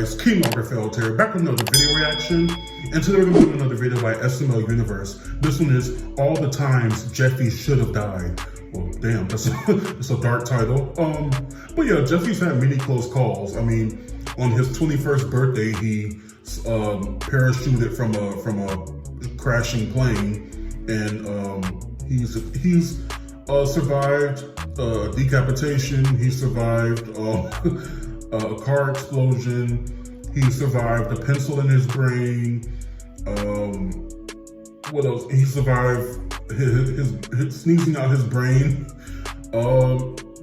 guys, King Lagerfeld here, back with another video reaction. And today we're doing another video by SML Universe. This one is All the Times Jeffy Should Have Died. Well, damn, that's a dark title. But yeah, Jeffy's had many close calls. I mean, on his 21st birthday, he parachuted from a crashing plane, and he's survived decapitation. He survived a car explosion. He survived a pencil in his brain. What else? He survived his sneezing out his brain.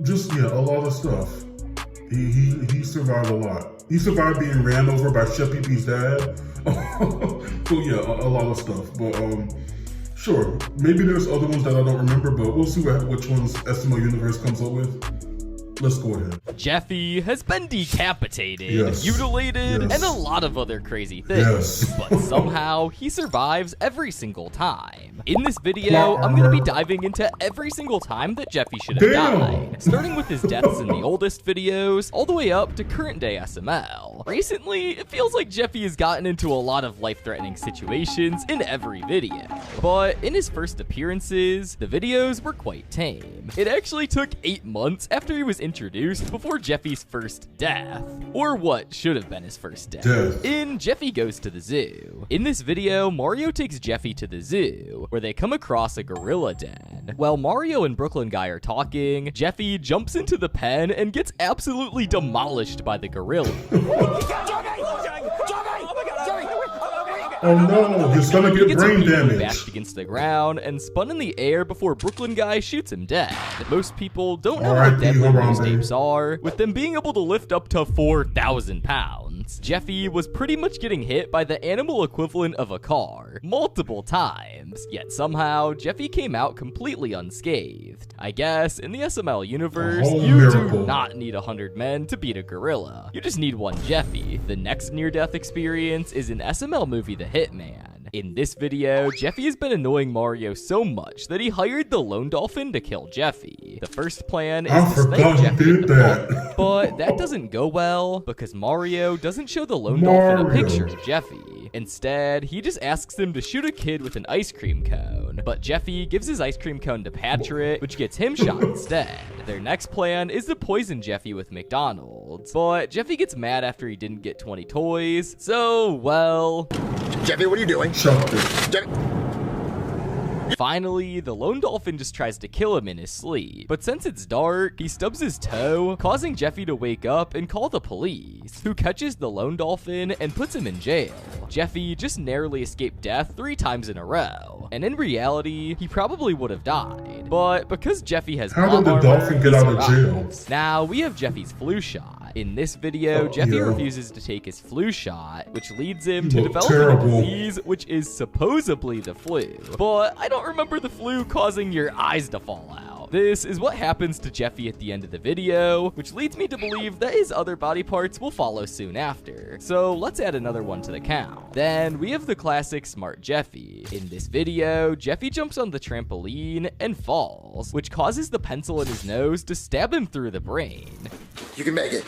Just yeah, a lot of stuff. He survived a lot. He survived being ran over by Chef Pee-Pee's dad. So yeah, a lot of stuff. But sure, maybe there's other ones that I don't remember, but we'll see which ones SML Universe comes up with. Let's go ahead. Jeffy has been decapitated, mutilated, and a lot of other crazy things, but somehow he survives every single time. In this video, I'm going to be diving into every single time that Jeffy should have died, starting with his deaths in the oldest videos, all the way up to current day SML. Recently, it feels like Jeffy has gotten into a lot of life-threatening situations in every video, but in his first appearances, the videos were quite tame. It actually took 8 months after he was introduced before Jeffy's first death, or what should have been his first death, in Jeffy Goes to the Zoo. In this video, Mario takes Jeffy to the zoo, where they come across a gorilla den. While Mario and Brooklyn Guy are talking, Jeffy jumps into the pen and gets absolutely demolished by the gorilla. Oh no, he's gonna get brain damage. Bashed against the ground and spun in the air before Brooklyn Guy shoots him dead. Most people don't know how deadly these apes are, with them being able to lift up to 4,000 pounds. Jeffy was pretty much getting hit by the animal equivalent of a car multiple times, yet somehow Jeffy came out completely unscathed. I guess in the SML universe, you do not need 100 men to beat a gorilla. You just need one Jeffy. The next near-death experience is an SML movie, The Hitman. In this video, Jeffy has been annoying Mario so much that he hired the lone dolphin to kill Jeffy. The first plan is to snipe Jeffy in the butt, but that doesn't go well because Mario doesn't show the lone dolphin a picture of Jeffy. Instead, he just asks him to shoot a kid with an ice cream cone, but Jeffy gives his ice cream cone to Patrick, which gets him shot instead. Their next plan is to poison Jeffy with McDonald's, but Jeffy gets mad after he didn't get 20 toys, so, well... Jeffy, what are you doing? Finally, the lone dolphin just tries to kill him in his sleep, but since it's dark, he stubs his toe, causing Jeffy to wake up and call the police, who catches the lone dolphin and puts him in jail. Jeffy just narrowly escaped death 3 times in a row, and in reality, he probably would have died, but because Jeffy has how did the dolphin get out of jail? Now we have Jeffy's flu shot. In this video, Jeffy refuses to take his flu shot, which leads him to develop a disease which is supposedly the flu. But I don't remember the flu causing your eyes to fall out. This is what happens to Jeffy at the end of the video, which leads me to believe that his other body parts will follow soon after. So let's add another one to the count. Then we have the classic Smart Jeffy. In this video, Jeffy jumps on the trampoline and falls, which causes the pencil in his nose to stab him through the brain. You can make it.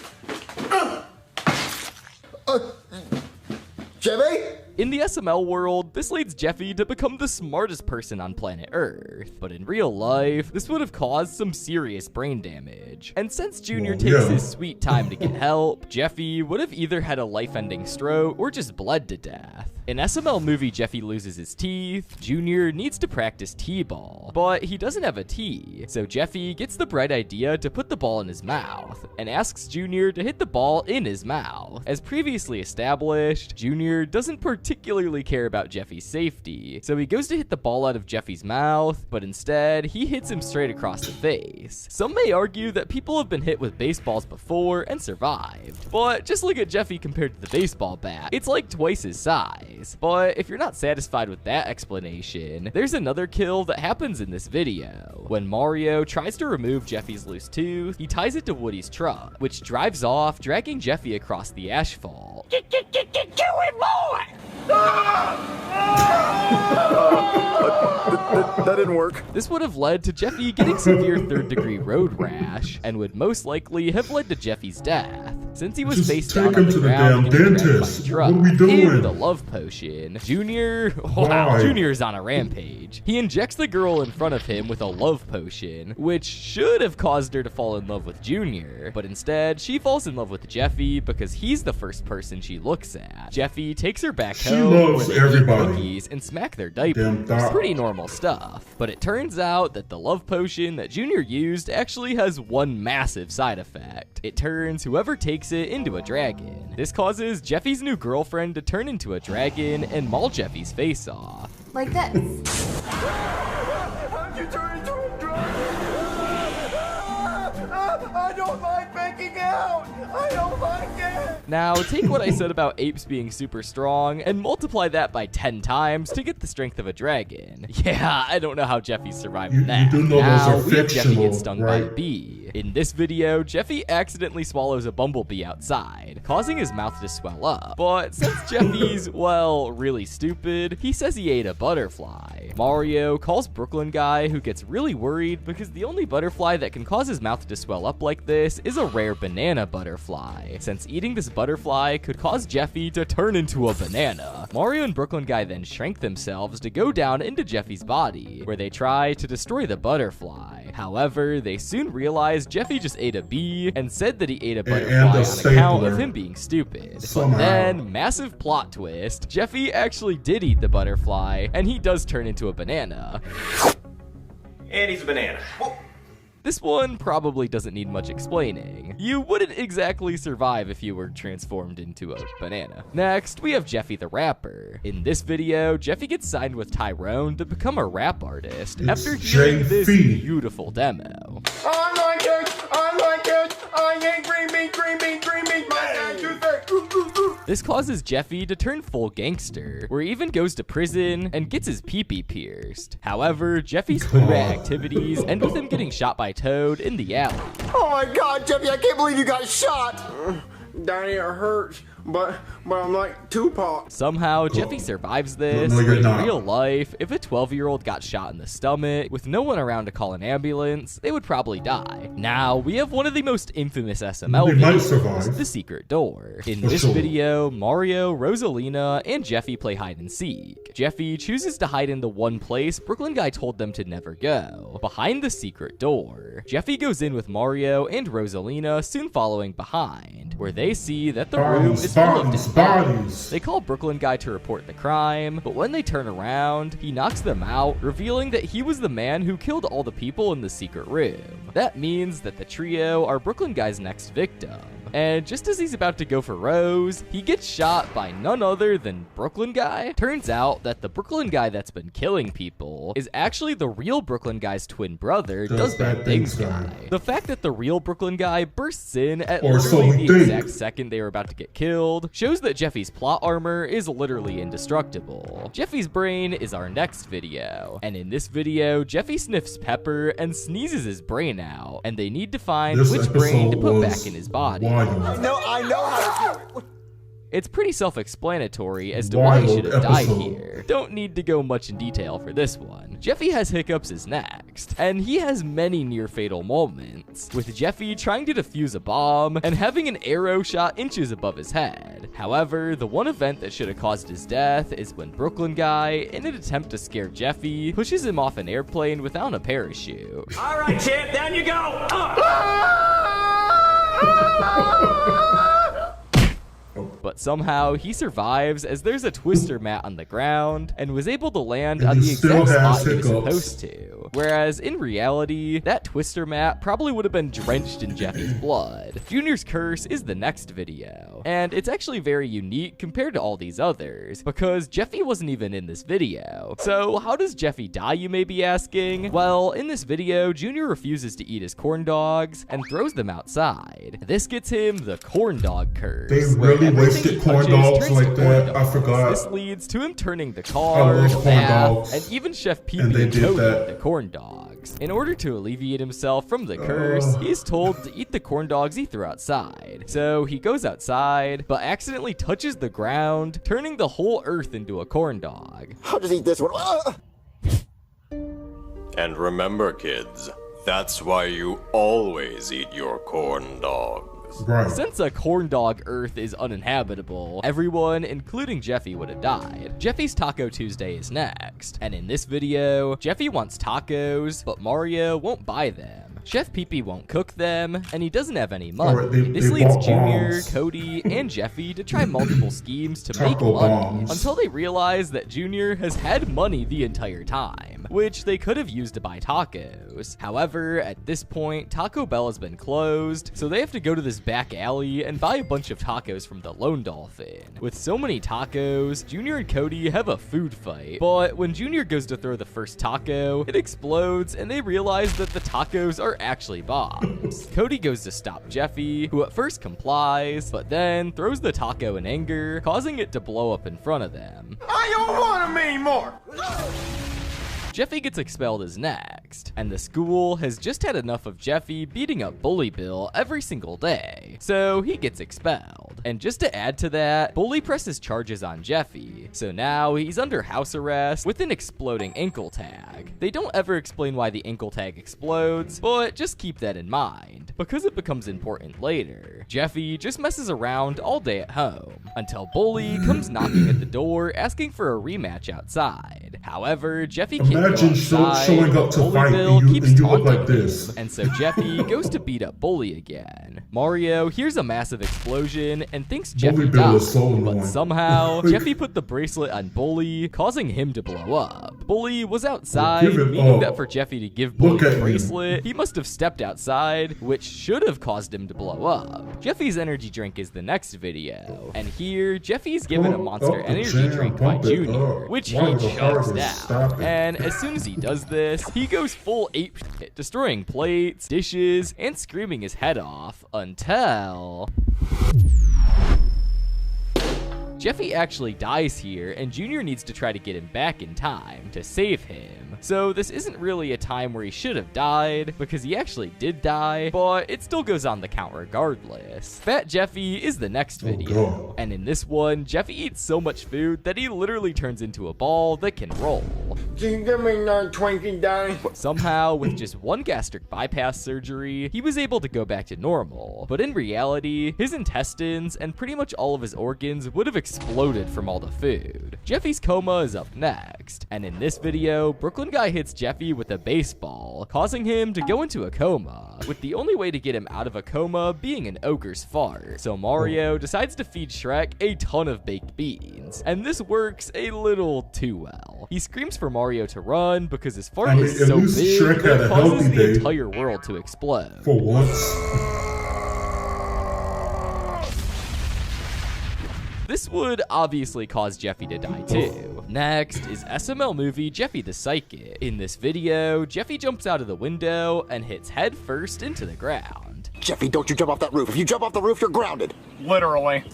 Jeffy? In the SML world, this leads Jeffy to become the smartest person on planet Earth, but in real life, this would have caused some serious brain damage. And since Junior takes his sweet time to get help, Jeffy would have either had a life-ending stroke or just bled to death. In SML movie Jeffy Loses His Teeth, Junior needs to practice T-ball, but he doesn't have a T, so Jeffy gets the bright idea to put the ball in his mouth, and asks Junior to hit the ball in his mouth. As previously established, Junior doesn't particularly care about Jeffy's safety, so he goes to hit the ball out of Jeffy's mouth, but instead, he hits him straight across the face. Some may argue that people have been hit with baseballs before and survived, but just look at Jeffy compared to the baseball bat. It's like twice his size. But if you're not satisfied with that explanation, there's another kill that happens in this video. When Mario tries to remove Jeffy's loose tooth, he ties it to Woody's truck, which drives off, dragging Jeffy across the asphalt. Kill him more! That didn't work. This would have led to Jeffy getting severe third-degree road rash, and would most likely have led to Jeffy's death. Since he was Just face take down him on the to the ground, damn getting dragged by dentist. a truck, What are we doing? in the love potion, Junior, wow, Why? Junior's on a rampage. He injects the girl in front of him with a love potion, which should have caused her to fall in love with Junior, but instead, she falls in love with Jeffy because he's the first person she looks at. Jeffy takes her back She home loves where they eat everybody. cookies and smack their diapers. Damn thought. Pretty normal stuff. But it turns out that the love potion that Junior used actually has one massive side effect. It turns whoever takes it into a dragon. This causes Jeffy's new girlfriend to turn into a dragon and maul Jeffy's face off. Like this. How'd you turn into a dragon? I don't like making out. I don't like it. Now, take what I said about apes being super strong and multiply that by 10 times to get the strength of a dragon. Yeah, I don't know how Jeffy survived You that. do know Now, those are we have Jeffy fictional, get stung by a right? bee. In this video, Jeffy accidentally swallows a bumblebee outside, causing his mouth to swell up. But since Jeffy's, well, really stupid, he says he ate a butterfly. Mario calls Brooklyn guy, who gets really worried because the only butterfly that can cause his mouth to swell up like this is a rare banana butterfly, since eating this butterfly could cause Jeffy to turn into a banana. Mario and Brooklyn guy then shrink themselves to go down into Jeffy's body, where they try to destroy the butterfly. However, they soon realize Jeffy just ate a bee and said that he ate a butterfly on account stapler. of him being stupid. Somehow. But then, massive plot twist, Jeffy actually did eat the butterfly, and he does turn into a banana. And he's a banana. This one probably doesn't need much explaining. You wouldn't exactly survive if you were transformed into a banana. Next, we have Jeffy the rapper. In this video, Jeffy gets signed with Tyrone to become a rap artist after hearing this Jeffy. beautiful demo. I like it. I like it. I ain't dreaming, dreaming, dreaming. My dad too thick. This causes Jeffy to turn full gangster, where he even goes to prison and gets his pee-pee pierced. However, Jeffy's rat activities end with him getting shot by Toad in the alley. Oh my God, Jeffy! I can't believe you got shot. Daddy, it hurts, but I'm like Tupac. Somehow, Jeffy survives this. No, you're In not. real life, if a 12-year-old got shot in the stomach with no one around to call an ambulance, they would probably die. Now, we have one of the most infamous SML They might videos, survive. The Secret Door. In For this sure. video, Mario, Rosalina, and Jeffy play hide and seek. Jeffy chooses to hide in the one place Brooklyn guy told them to never go, behind the secret door. Jeffy goes in with Mario and Rosalina, soon following behind, where they see that the room is full of dead bodies. They call Brooklyn guy to report the crime, but when they turn around, he knocks them out, revealing that he was the man who killed all the people in the secret room. That means that the trio are Brooklyn guy's next victim. And just as he's about to go for Rose, he gets shot by none other than Brooklyn guy. Turns out that the Brooklyn guy that's been killing people is actually the real Brooklyn guy's twin brother, Does Bad Things guy. The fact that the real Brooklyn guy bursts in at Or so literally we the think. exact second they were about to get killed shows that Jeffy's plot armor is literally indestructible. Jeffy's brain is our next video, and in this video, Jeffy sniffs pepper and sneezes his brain out, and they need to find This which brain to episode put was back in his body. wild. No, I know how to do it. It's pretty self-explanatory as to why he Wild should have died episode. here. Don't need to go much in detail for this one. Jeffy has hiccups is next, and he has many near-fatal moments, with Jeffy trying to defuse a bomb and having an arrow shot inches above his head. However, the one event that should have caused his death is when Brooklyn guy, in an attempt to scare Jeffy, pushes him off an airplane without a parachute. All right, champ, down you go. But somehow he survives as there's a twister mat on the ground and was able to land And on the he still exact spot has he was hiccups. supposed to. Whereas in reality, that twister mat probably would have been drenched in Jeffy's blood. Junior's curse is the next video, and it's actually very unique compared to all these others, because Jeffy wasn't even in this video. So how does Jeffy die, you may be asking? Well, in this video, Junior refuses to eat his corn dogs and throws them outside. This gets him the corn dog curse. They where really everything wasted he corn touches dogs turns to like corn that. I dogs. forgot. This leads to him turning the I car, love the corn bath, dogs. and even Chef Pee And they Pee did Cody that. the corn dogs. In order to alleviate himself from the curse, he's told to eat the corn dogs he threw outside. So he goes outside, but accidentally touches the ground, turning the whole earth into a corn dog. I'll just eat this one. And remember, kids, that's why you always eat your corn dogs. Right. Since a corn dog Earth is uninhabitable, everyone, including Jeffy, would have died. Jeffy's Taco Tuesday is next, and in this video, Jeffy wants tacos, but Mario won't buy them. Chef Pee-Pee won't cook them, and he doesn't have any money. Right, This they leads bought Junior, bombs. Cody, and Jeffy to try multiple schemes to make Taco money, bombs. until they realize that Junior has had money the entire time, which they could have used to buy tacos. However, at this point, Taco Bell has been closed, so they have to go to this back alley and buy a bunch of tacos from the Lone Dolphin. With so many tacos, Junior and Cody have a food fight, but when Junior goes to throw the first taco, it explodes and they realize that the tacos are actually bombs. Cody goes to stop Jeffy, who at first complies, but then throws the taco in anger, causing it to blow up in front of them. I don't want them anymore. Jeffy gets expelled as next, and the school has just had enough of Jeffy beating up Bully Bill every single day, so he gets expelled. And just to add to that, Bully presses charges on Jeffy, so now he's under house arrest with an exploding ankle tag. They don't ever explain why the ankle tag explodes, but just keep that in mind, because it becomes important later. Jeffy just messes around all day at home, until Bully comes knocking at the door asking for a rematch outside. However, Jeffy can't Imagine go outside, showing up to Bully fight Bill and keeps you look taunting like this. him, and so Jeffy goes to beat up Bully again. Mario hears a massive explosion and thinks Jeffy Bully Bill died, is so but annoying. somehow Jeffy put the bracelet on Bully, causing him to blow up. Bully was outside, Give it meaning up. that for Jeffy to give Bully Look the at him. bracelet, he must have stepped outside, which should have caused him to blow up. Jeffy's energy drink is the next video, and here Jeffy's given a Pump Monster up the Energy jam, drink by pump it Junior, up. which Why he the chugs hardest? Stop down. it. And as soon as he does this, he goes full ape shit, destroying plates, dishes, and screaming his head off until Jeffy actually dies here, and Junior needs to try to get him back in time to save him. So this isn't really a time where he should have died, because he actually did die, but it still goes on the count regardless. Fat Jeffy is the next video, God. and in this one, Jeffy eats so much food that he literally turns into a ball that can roll. Can you give me another Twinkie, Daddy? Somehow, with just one gastric bypass surgery, he was able to go back to normal. But in reality, his intestines and pretty much all of his organs would have exploded from all the food. Jeffy's coma is up next, and in this video, Brooklyn Guy hits Jeffy with a baseball, causing him to go into a coma, with the only way to get him out of a coma being an ogre's fart. So Mario decides to feed Shrek a ton of baked beans, and this works a little too well. He screams for Mario to run because his fart is at so least big Shrek that had it a causes healthy the day. entire world to explode. For once. This would obviously cause Jeffy to die too. Next is SML movie Jeffy the Psychic. In this video, Jeffy jumps out of the window and hits head first into the ground. Jeffy, don't you jump off that roof. If you jump off the roof, you're grounded. Literally.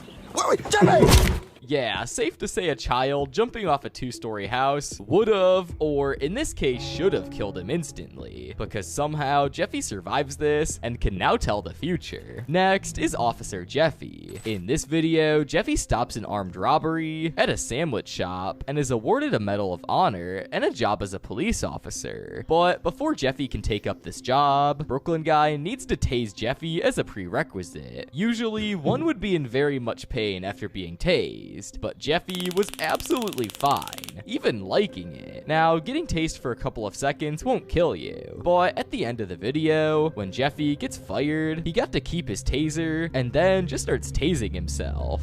Wait, Jeffy! Yeah, safe to say a child jumping off a 2-story house would've, or in this case should've killed him instantly, because somehow Jeffy survives this and can now tell the future. Next is Officer Jeffy. In this video, Jeffy stops an armed robbery at a sandwich shop and is awarded a Medal of Honor and a job as a police officer. But before Jeffy can take up this job, Brooklyn Guy needs to tase Jeffy as a prerequisite. Usually, one would be in very much pain after being tased, but Jeffy was absolutely fine, even liking it. Now, getting tased for a couple of seconds won't kill you, but at the end of the video, when Jeffy gets fired, he got to keep his taser and then just starts tasing himself.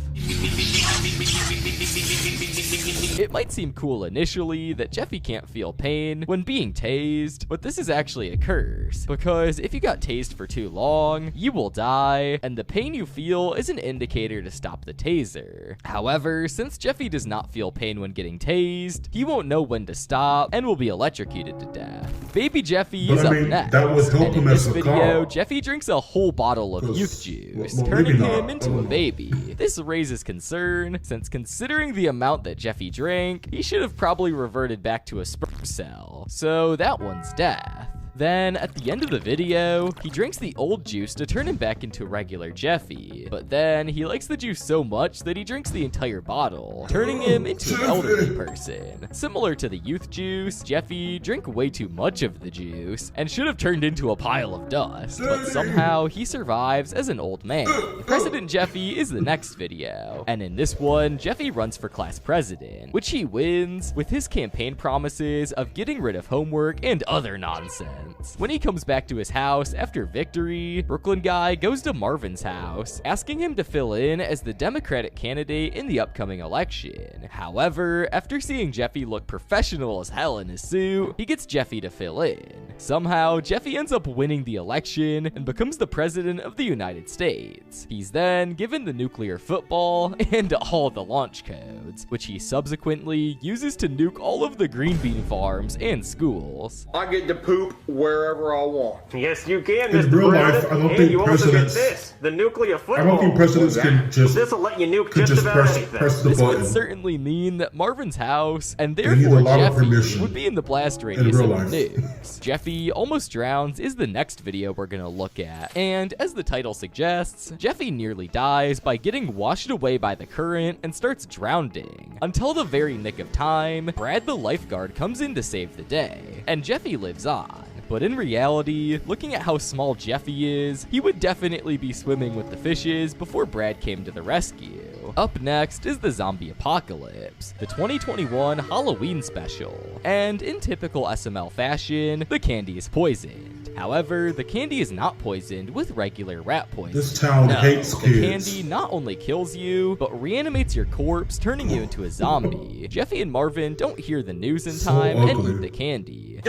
It might seem cool initially that Jeffy can't feel pain when being tased, but this is actually a curse, because if you got tased for too long, you will die, and the pain you feel is an indicator to stop the taser. However, since Jeffy does not feel pain when getting tased, he won't know when to stop and will be electrocuted to death. Baby Jeffy But is I up mean, next, that would help and in him as this a video, cop. Jeffy drinks a whole bottle of 'Cause- youth juice, well, turning maybe him not. into a baby. This raises concern, since considering the amount that Jeffy drank, he should have probably reverted back to a sperm cell. So that one's death. Then, at the end of the video, he drinks the old juice to turn him back into regular Jeffy. But then, he likes the juice so much that he drinks the entire bottle, turning him into an elderly person. Similar to the youth juice, Jeffy drank way too much of the juice, and should have turned into a pile of dust, but somehow he survives as an old man. President Jeffy is the next video, and in this one, Jeffy runs for class president, which he wins with his campaign promises of getting rid of homework and other nonsense. When he comes back to his house after victory, Brooklyn Guy goes to Marvin's house, asking him to fill in as the Democratic candidate in the upcoming election. However, after seeing Jeffy look professional as hell in his suit, he gets Jeffy to fill in. Somehow, Jeffy ends up winning the election and becomes the president of the United States. He's then given the nuclear football and all the launch codes, which he subsequently uses to nuke all of the green bean farms and schools. I get to poop wherever I want. Yes, you can, In Mr. real President. life, I don't And think you also get presidents- this, the nuclear football. I don't think presidents can just This will let you nuke just about anything. press the This button. would certainly mean that Marvin's house, and need a therefore lot of Jeffy, permission would be in the blast radius real of the life. nukes. Jeffy almost drowns is the next video we're gonna look at, and as the title suggests, Jeffy nearly dies by getting washed away by the current and starts drowning. Until the very nick of time, Brad the lifeguard comes in to save the day, and Jeffy lives on. But in reality, looking at how small Jeffy is, he would definitely be swimming with the fishes before Brad came to the rescue. Up next is the zombie apocalypse, the 2021 Halloween special. And in typical SML fashion, the candy is poisoned. However, the candy is not poisoned with regular rat poison. This town hates the kids. candy not only kills you, but reanimates your corpse, turning you into a zombie. Jeffy and Marvin don't hear the news in So time and ugly. eat the candy.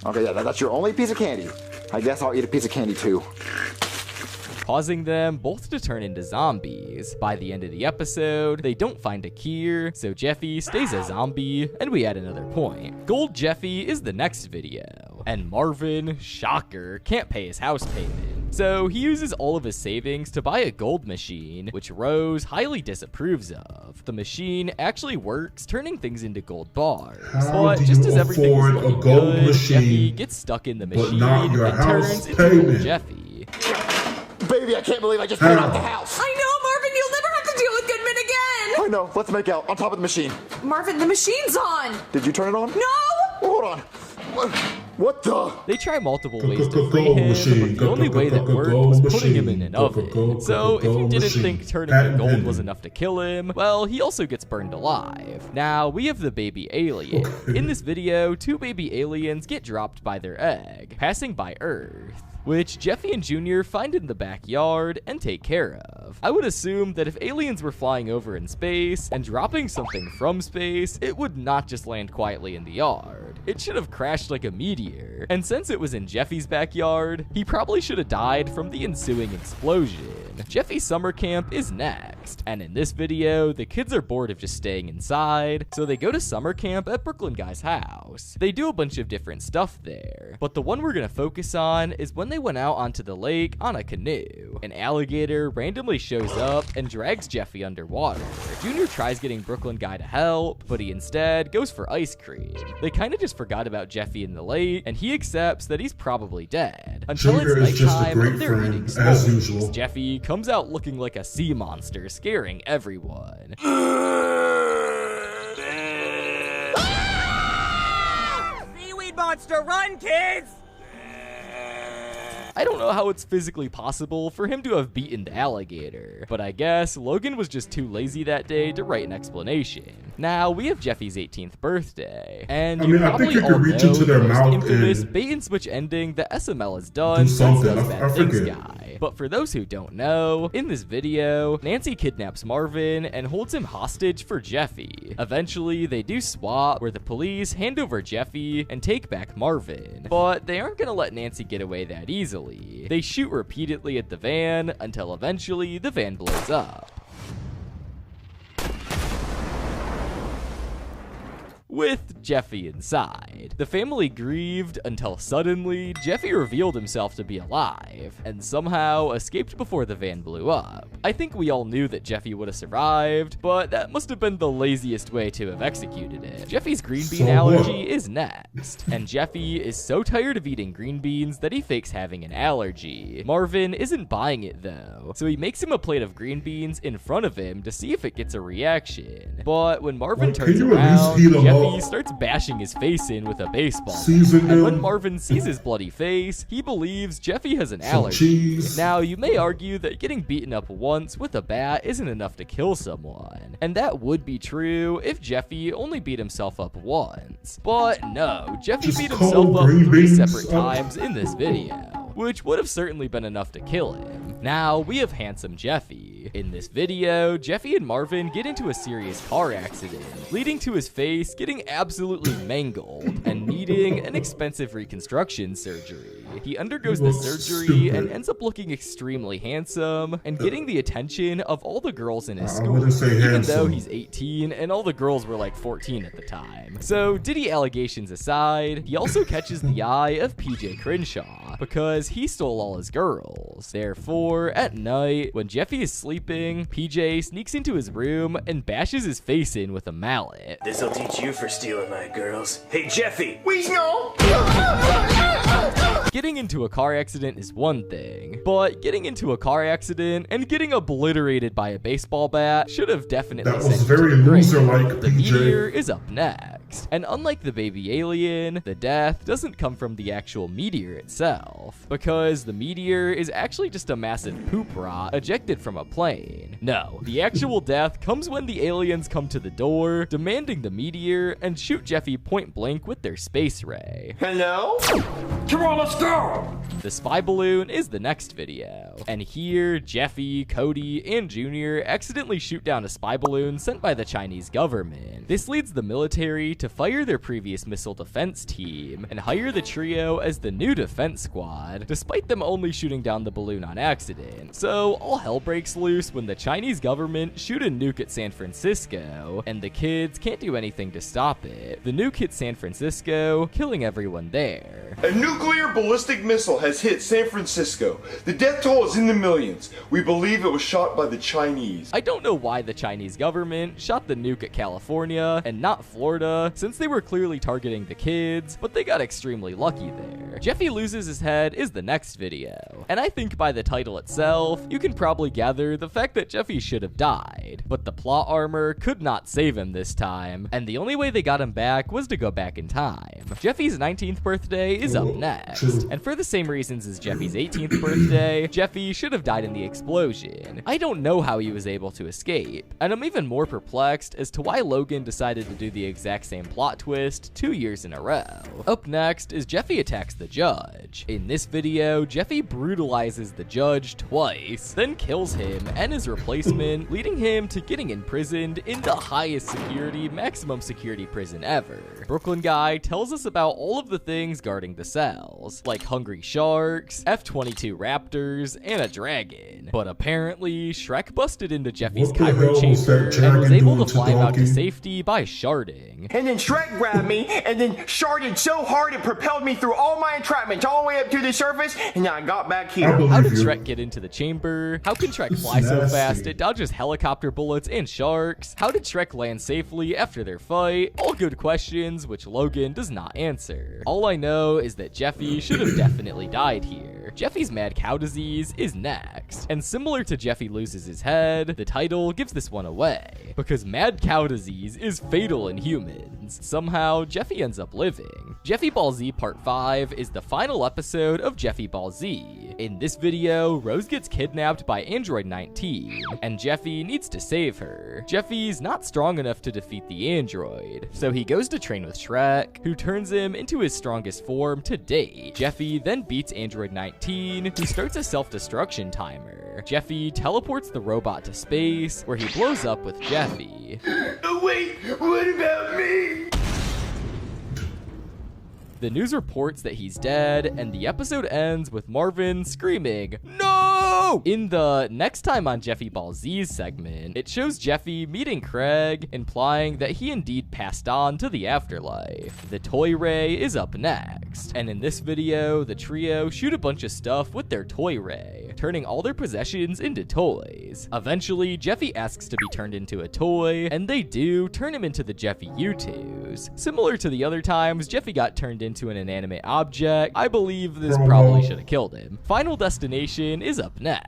Okay, yeah, that's your only piece of candy. I guess I'll eat a piece of candy too. Causing them both to turn into zombies. By the end of the episode, they don't find a cure, so Jeffy stays a zombie, and we add another point. Gold Jeffy is the next video, and Marvin, shocker, can't pay his house payment. So he uses all of his savings to buy a gold machine, which Rose highly disapproves of. The machine actually works, turning things into gold bars. How But do just you as everything is afford a looking gold good, machine, Jeffy gets stuck in the but machine not your and house turns into Gold payment? Jeffy. Baby, I can't believe I just paid off the house. I know, Marvin, you'll never have to deal with Goodman again! I know, let's make out on top of the machine. Marvin, the machine's on! Did you turn it on? No! Hold on. What the? They try multiple ways to free Gold him, machine. but the only way that worked Gold was putting him in machine. an oven. So if you Gold didn't machine. think turning Patent to gold pending. was enough to kill him, well, he also gets burned alive. Now, we have the baby alien. In this video, 2 baby aliens get dropped by their egg, passing by Earth, which Jeffy and Junior find in the backyard and take care of. I would assume that if aliens were flying over in space and dropping something from space, it would not just land quietly in the yard. It should have crashed like a meteor. And since it was in Jeffy's backyard, he probably should have died from the ensuing explosion. Jeffy's summer camp is next, and in this video, the kids are bored of just staying inside, so they go to summer camp at Brooklyn Guy's house. They do a bunch of different stuff there, but the one we're gonna focus on is when they went out onto the lake on a canoe. An alligator randomly shows up and drags Jeffy underwater. Junior tries getting Brooklyn Guy to help, but he instead goes for ice cream. They kinda just forgot about Jeffy in the lake, and he accepts that he's probably dead. Until Junior it's is just a nighttime great and they're friend, eating as s'mores. usual. Jeffy comes out looking like a sea monster, scaring everyone. Seaweed monster, run, kids! I don't know how it's physically possible for him to have beaten the alligator, but I guess Logan was just too lazy that day to write an explanation. Now, we have Jeffy's 18th birthday, and I you mean, I probably think you could all reach know into their the most mouth infamous and bait and switch ending that SML has done do since something. Does I Bad Things forget. Guy. But for those who don't know, in this video, Nancy kidnaps Marvin and holds him hostage for Jeffy. Eventually, they do swap, where the police hand over Jeffy and take back Marvin. But they aren't gonna let Nancy get away that easily. They shoot repeatedly at the van until eventually the van blows up. with Jeffy inside. The family grieved until suddenly Jeffy revealed himself to be alive and somehow escaped before the van blew up. I think we all knew that Jeffy would have survived, but that must have been the laziest way to have executed it. Jeffy's green bean allergy is next, and Jeffy is so tired of eating green beans that he fakes having an allergy. Marvin isn't buying it though, so he makes him a plate of green beans in front of him to see if it gets a reaction. But when Marvin turns around, Jeffy starts bashing his face in with a baseball bat. And when Marvin sees his bloody face, he believes Jeffy has an allergy. Now, you may argue that getting beaten up once with a bat isn't enough to kill someone, and that would be true if Jeffy only beat himself up once. But no, Jeffy beat himself up 3 separate times in this video, which would have certainly been enough to kill him. Now, we have handsome Jeffy. In this video, Jeffy and Marvin get into a serious car accident, leading to his face getting absolutely mangled and needing an expensive reconstruction surgery. He undergoes the surgery and ends up looking extremely handsome and getting the attention of all the girls in his school, even though he's 18 and all the girls were like 14 at the time. So, Diddy allegations aside, he also catches the eye of PJ Crenshaw because he stole all his girls. Therefore, at night, when Jeffy is sleeping, PJ sneaks into his room and bashes his face in with a mallet. This'll teach you for stealing my girls. Hey, Jeffy! We know. Getting into a car accident is one thing, but getting into a car accident and getting obliterated by a baseball bat should have definitely That was very loser-like, The PJ. meteor is up next, and unlike the baby alien, the death doesn't come from the actual meteor itself, because the meteor is actually just a massive poop rot ejected from a plane. No, the actual death comes when the aliens come to the door, demanding the meteor, and shoot Jeffy point blank with their space ray. Hello? Come on, let's go! The spy balloon is the next video, and here Jeffy, Cody, and Junior accidentally shoot down a spy balloon sent by the Chinese government. This leads the military to fire their previous missile defense team and hire the trio as the new defense squad, despite them only shooting down the balloon on accident. So all hell breaks loose when the Chinese government shoot a nuke at San Francisco, and the kids can't do anything to stop it. The nuke hits San Francisco, killing everyone there. A nuclear ballistic missile has hit San Francisco. The death toll is in the millions. We believe it was shot by the Chinese. I don't know why the Chinese government shot the nuke at California and not Florida, since they were clearly targeting the kids, but they got extremely lucky there. Jeffy loses his head is the next video, and I think by the title itself, you can probably gather the fact that Jeffy should have died, but the plot armor could not save him this time, and the only way they got him back was to go back in time. Jeffy's 19th birthday is up next, and for the same reasons as Jeffy's 18th birthday, Jeffy should have died in the explosion. I don't know how he was able to escape, and I'm even more perplexed as to why Logan decided to do the exact same plot twist 2 years in a row. Up next is Jeffy attacks the judge. In this video, Jeffy brutalizes the judge twice, then kills him and his replacement, leading him to getting imprisoned in the highest security, maximum security prison ever. Brooklyn Guy tells us about all of the things guarding the cells, like hungry sharks, F-22 raptors, and a dragon. But apparently, Shrek busted into Jeffy's Kyber chamber and was able to fly him out to safety by sharding. And then Shrek grabbed me and then sharded so hard it propelled me through all my entrapments all the way up to the surface, and I got back here. How did Shrek get into the chamber? How can Shrek fly so fast it dodges helicopter bullets and sharks? How did Shrek land safely after their fight? All good questions which Logan does not answer. All I know is that Jeffy should have definitely died here. Jeffy's mad cow disease is next, and similar to Jeffy loses his head, the title gives this one away, because mad cow disease is fatal in humans. Somehow, Jeffy ends up living. Jeffy Ball Z Part 5 is the final episode of Jeffy Ball Z. In this video, Rose gets kidnapped by Android 19, and Jeffy needs to save her. Jeffy's not strong enough to defeat the android, so he goes to train with Shrek, who turns him into his strongest form to date. Jeffy then beats Android 19, who starts a self-destruction timer. Jeffy teleports the robot to space, where he blows up with Jeffy. Oh wait, what about me? The news reports that he's dead, and the episode ends with Marvin screaming, "No!" Whoa! In the Next Time on Jeffy Ball Z's segment, it shows Jeffy meeting Craig, implying that he indeed passed on to the afterlife. The toy ray is up next, and in this video, the trio shoot a bunch of stuff with their toy ray, turning all their possessions into toys. Eventually, Jeffy asks to be turned into a toy, and they do turn him into the Jeffy U2s. Similar to the other times Jeffy got turned into an inanimate object, I believe this probably should have killed him. Final Destination is up next,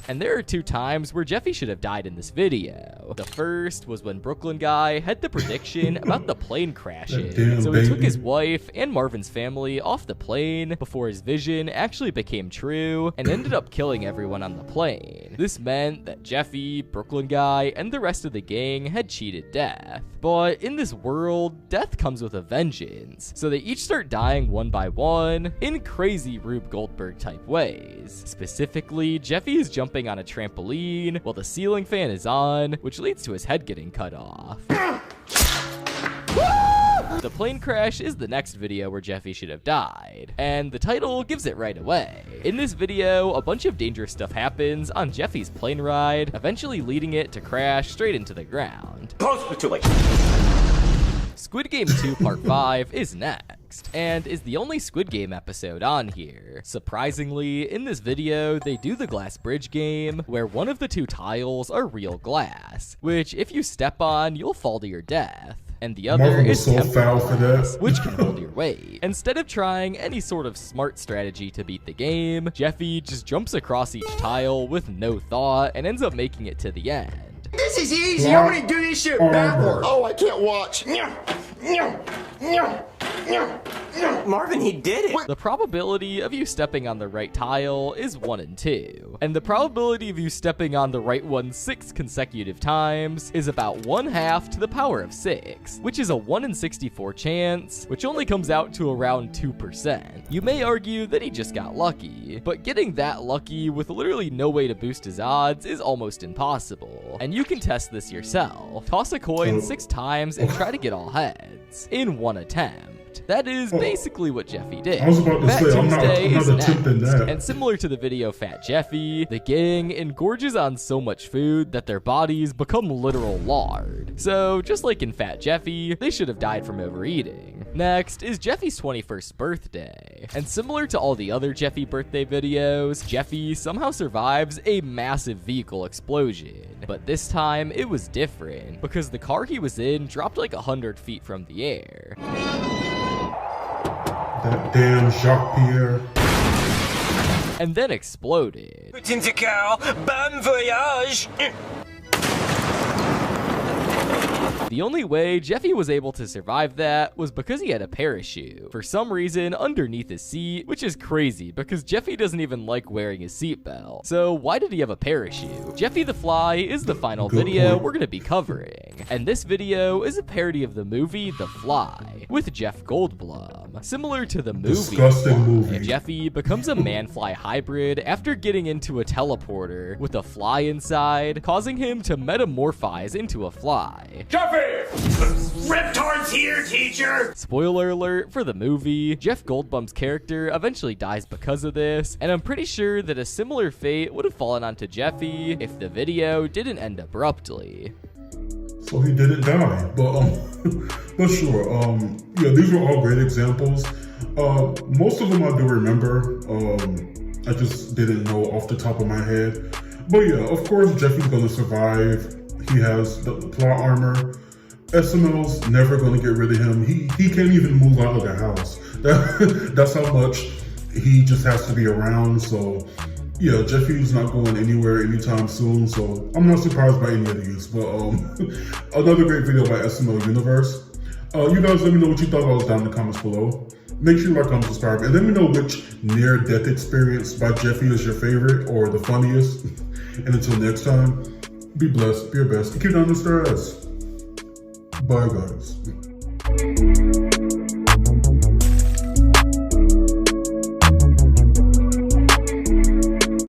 and there are 2 times where Jeffy should have died in this video. The first was when Brooklyn guy had the prediction about the plane crashing, so he took his wife and Marvin's family off the plane before his vision actually became true and ended up killing everyone on the plane. This meant that Jeffy, Brooklyn guy, and the rest of the gang had cheated death. But in this world, death comes with a vengeance, so they each start dying one by one in crazy Rube Goldberg type ways. Specifically, Jeffy is jumping on a trampoline while the ceiling fan is on, which leads to his head getting cut off. The plane crash is the next video where Jeffy should have died, and the title gives it right away. In this video, a bunch of dangerous stuff happens on Jeffy's plane ride, eventually leading it to crash straight into the ground. Close, but too late. Squid Game 2 Part 5 is next, and is the only Squid Game episode on here. Surprisingly, in this video, they do the glass bridge game, where one of the 2 tiles are real glass, which if you step on, you'll fall to your death. And the other is tempered glass, which can hold your weight. Instead of trying any sort of smart strategy to beat the game, Jeffy just jumps across each tile with no thought and ends up making it to the end. This is easy. I'm gonna do this shit backwards. Oh, I can't watch. Marvin, he did it. The probability of you stepping on the right tile is 1 in 2, and the probability of you stepping on the right one 6 consecutive times is about 1/2 to the power of 6, which is a 1 in 64 chance, which only comes out to around 2%. You may argue that he just got lucky, but getting that lucky with literally no way to boost his odds is almost impossible, and you can test this yourself. Toss a coin 6 times and try to get all heads in 1 attempt. That is basically what Jeffy did. I was about to Fat say, I'm Tuesday not is attempting next, that. and similar to the video Fat Jeffy, the gang engorges on so much food that their bodies become literal lard. So just like in Fat Jeffy, they should have died from overeating. Next is Jeffy's 21st birthday, and similar to all the other Jeffy birthday videos, Jeffy somehow survives a massive vehicle explosion. But this time it was different, because the car he was in dropped like 100 feet from the air. That damn Jacques Pierre. And then exploded. Put into car, bon voyage. The only way Jeffy was able to survive that was because he had a parachute, for some reason underneath his seat, which is crazy because Jeffy doesn't even like wearing his seatbelt. So why did he have a parachute? Jeffy the Fly is the final video we're gonna be covering, and this video is a parody of the movie The Fly with Jeff Goldblum. Similar to the movie, Jeffy becomes a man-fly hybrid after getting into a teleporter with a fly inside, causing him to metamorphize into a fly. Jeffy! Riptard's here, teacher! Spoiler alert for the movie, Jeff Goldblum's character eventually dies because of this, and I'm pretty sure that a similar fate would have fallen onto Jeffy if the video didn't end abruptly. So he didn't die, but sure. Yeah, these were all great examples. Most of them I do remember. I just didn't know off the top of my head. But yeah, of course Jeffy's gonna survive. He has the plot armor. SML's never gonna get rid of him. He can't even move out of the house. That's how much he just has to be around. So yeah, Jeffy's not going anywhere anytime soon, so I'm not surprised by any of these. But another great video by SML Universe. You guys let me know what you thought about this down in the comments below. Make sure you like, comment, subscribe, and let me know which near-death experience by Jeffy is your favorite or the funniest. And until next time, be blessed, be your best, and keep down the stress. Bye, guys.